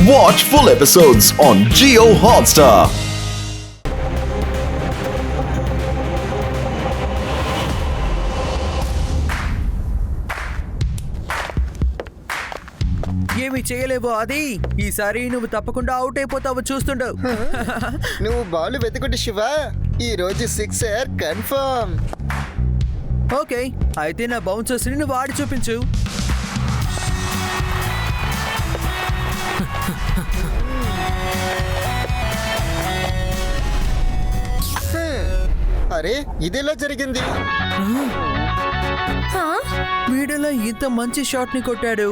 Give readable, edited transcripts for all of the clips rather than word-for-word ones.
Watch full episodes on Jio Hotstar. ఏమి చేయలేవు అది ఈసారి నువ్వు తప్పకుండా అవుట్ అయిపోతావు చూస్తుండవు. నువ్వు బాల్ వెతుకుంటే శివ ఈ రోజు సిక్సర్ కన్ఫర్మ్. ఓకే అయితే నా బౌన్సర్స్ ని నువ్వు ఆడి చూపించు. అరే ఇదెలా జరిగింది? వీడియోలో ఇంత మంచి షాట్ ని కొట్టాడు,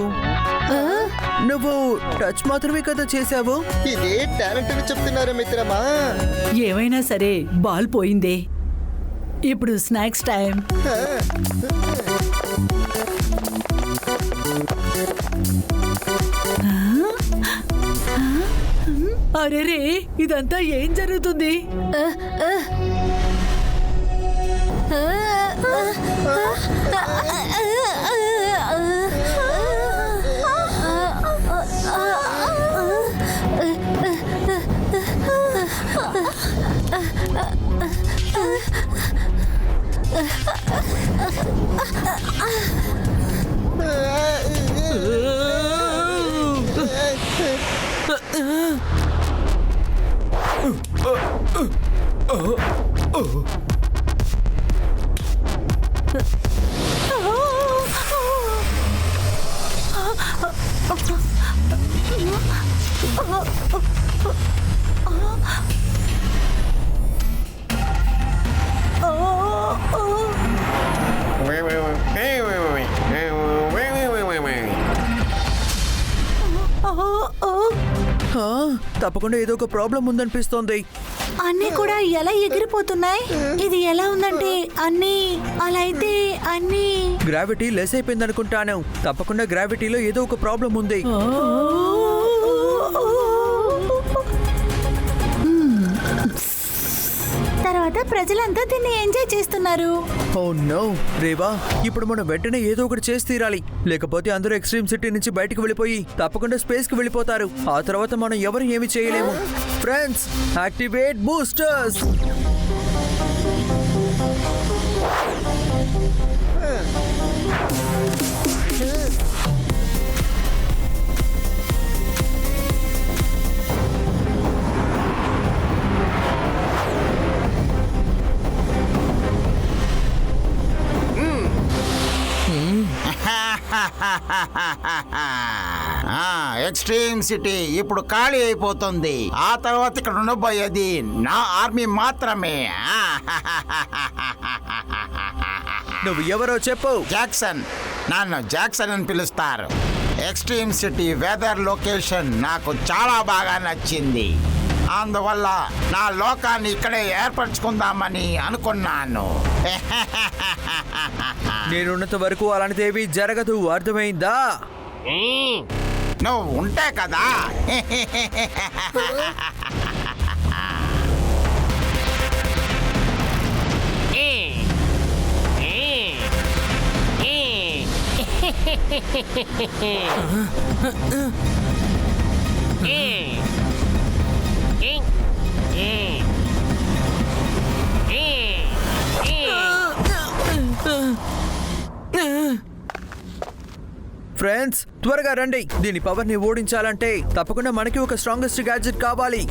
నువ్వు టచ్ మాత్రమే కదా చేసావు. ఇదే టాలెంట్ అని చెప్తున్నారు మిత్రమా. ఏమైనా సరే బాల్ పోయిందే. ఇప్పుడు స్నాక్స్ టైం. అరేరే ఇదంతా ఏం జరుగుతుంది? తప్పకుండా ఏదో ఒక ప్రాబ్లం ఉందనిపిస్తోంది. అన్నీ కూడా ఎలా ఎగిరిపోతున్నాయి? ఇది ఎలా ఉందంటే అన్నీ అలా అయితే అన్నీ గ్రావిటీ లెస్ అయిపోయింది అనుకుంటాను. తప్పకుండా గ్రావిటీలో ఏదో ఒక ప్రాబ్లం ఉంది. తర్వాత ప్రజలంతా దీన్ని ఎంజాయ్ చేస్తున్నారు. ఓ నో రేవా, ఇప్పుడు మనం వెంటనే ఏదో ఒకటి చేసి తీరాలి, లేకపోతే అందరూ ఎక్స్ట్రీమ్ సిటీ నుంచి బయటకు వెళ్ళిపోయి తప్పకుండా స్పేస్ కి వెళ్ళిపోతారు. ఆ తర్వాత మనం ఎవరు ఏమి చేయలేము. Friends, activate boosters. Extreme city ఇప్పుడు ఖాళీ అయిపోతుంది. ఆ తర్వాత ఇక్కడ ఉండబోయేది నా ఆర్మీ మాత్రమే. నువ్వు ఎవరో చెప్పు. జాక్సన్. నన్ను జాక్సన్ అని పిలుస్తారు. ఎక్స్ట్రీమ్ సిటీ వెదర్ లొకేషన్ నాకు చాలా బాగా నచ్చింది. అందువల్ల నా లోకాన్ని ఇక్కడే ఏర్పరచుకుందామని అనుకున్నాను. నేనున్నంత వరకు అలాంటిదేవి జరగదు, అర్థమైందా? నువ్వు ఉంటే కదా. ఫ్రెండ్స్, త్వరగా రండి. దీని పవర్ ని ఓడించాలంటే తప్పకుండా మనకి ఒక స్ట్రాంగెస్ట్ గ్యాడ్జెట్ కావాలి.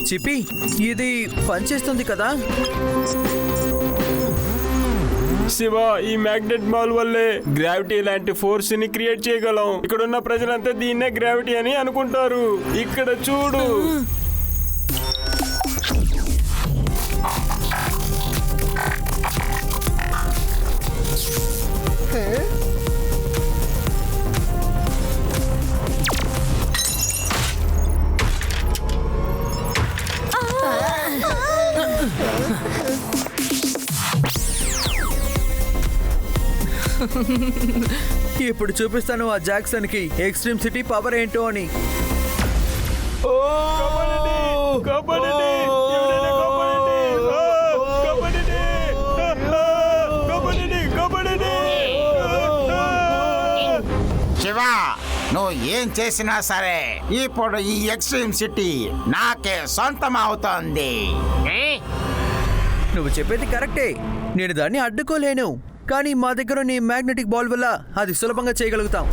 చిప్పి, ఇది పనిచేస్తుంది కదా? శివ, ఈ మ్యాగ్నెట్ బాల్ వల్లే గ్రావిటీ లాంటి ఫోర్స్ ని క్రియేట్ చేయగలం. ఇక్కడ ఉన్న ప్రజలంతా దీన్నే గ్రావిటీ అని అనుకుంటారు. ఇక్కడ చూడు. ఇప్పుడు చూపిస్తాను ఆ జాక్సన్ కి ఎక్స్ట్రీమ్ సిటీ పవర్ ఏంటో అని. కాపాడండి! ఎవరైనా కాపాడండి! కాపాడండి! శివ, నువ్వు ఏం చేసినా సరే ఇప్పుడు ఈ ఎక్స్ట్రీమ్ సిటీ నాకే సొంతం అవుతోంది. నువ్వు చెప్పేది కరెక్టే, నేను దాన్ని అడ్డుకోలేను. కానీ మా దగ్గర నీ మ్యాగ్నెటిక్ బాల్ వల్ల అది సులభంగా చేయగలుగుతాం.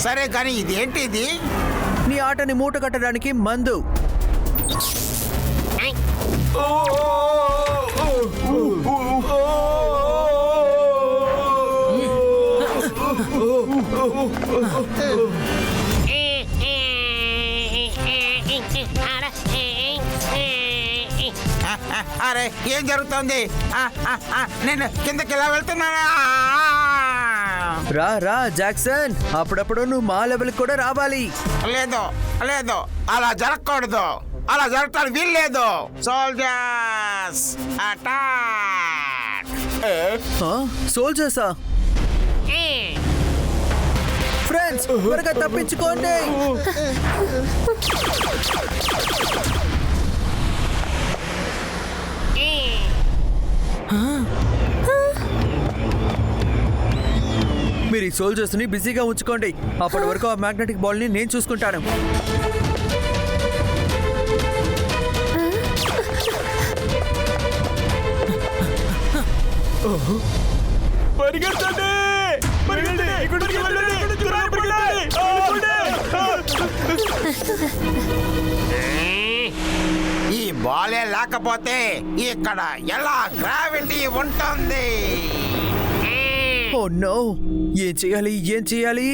సరే కానీ ఇదేంటిది? నీ ఆటని మూట కట్టడానికి మందు. అరే, ఏం జరుగుతోంది? నేను కిందకి ఇలా వెళ్తున్నానా? రా రా జాక్సన్, అప్పుడప్పుడు నువ్వు మా లెవెల్ కూడా రావాలి. లేదు లేదు, అలా జరగకూడదు. అలా జరగటానికి వీల్లేదు. Soldiers attack! సోల్జర్సా? ఫ్రెండ్స్, త్వరగా తప్పించుకోండి. మీరు ఈ సోల్జర్స్ ని బిజీగా ఉంచుకోండి. అప్పటి వరకు ఆ మ్యాగ్నెటిక్ బాల్ ని నేను చూసుకుంటాను. పరిగెత్తండి! ఇక్కడికి వెళ్ళండి! త్వరగా పరిగెత్తండి! ఈ బాలే లేకపోతే ఇక్కడ ఎలా గ్రావిటీ ఉంటుంది? ఓ నో, ఏం చేయాలి? ఏం చేయాలి?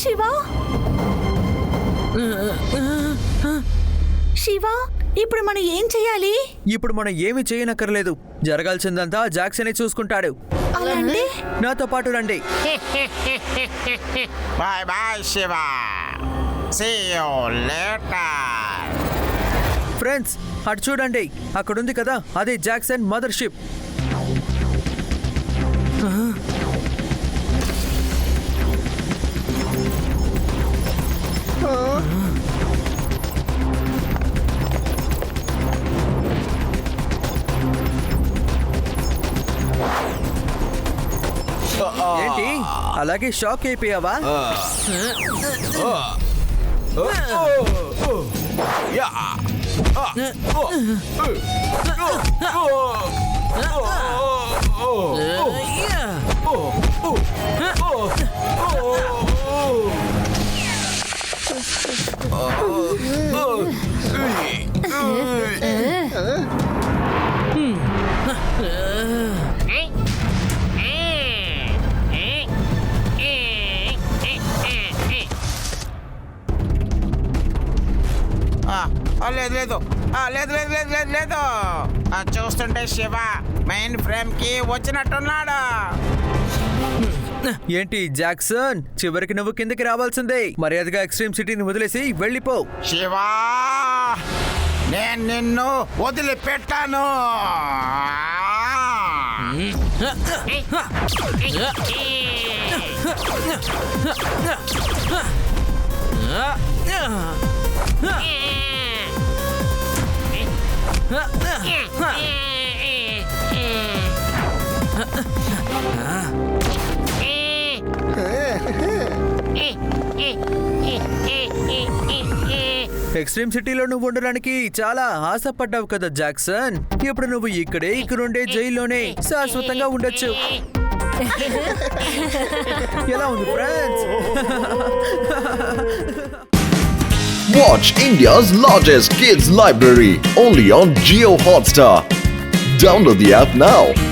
శివ, శివ, ఇప్పుడు మనం ఏం చేయాలి? ఇప్పుడు మనం ఏమి చేయనక్కర్లేదు. జరగాల్సిందంతా జాక్సనే చూసుకుంటాడు. అలాంటి నాతో పాటు రండి. Bye bye Shiva. See you later. Friends, అటు చూడండి, అక్కడుంది కదా, అదే జాక్సన్ మదర్ షిప్. ఏంటి అలాగే షాక్ అయిపోయావా? లేదు లేదు లేదు లేదు లేదు లేదు లేదు. చూస్తుంటే శివ మెయిన్ ఫ్రేమ్ కి వచ్చినట్టున్నాడు. ఏంటి జాక్సన్, చివరికి నువ్వు కిందకి రావాల్సిందే. మర్యాదగా ఎక్స్ట్రీమ్ సిటీని వదిలేసి వెళ్ళిపో. శివా, నేను నిన్ను వదిలిపెట్టాను. ఎక్స్ట్రీమ్ సిటీలో నువ్వు ఉండడానికి చాలా ఆశపడ్డావు కదా జాక్సన్. ఇప్పుడు నువ్వు ఇక్కడుండే జైల్లోనే శాశ్వతంగా ఉండొచ్చు. ఎలా ఉంది friends? Watch India's largest kids library only on Jio Hotstar. Download the app now.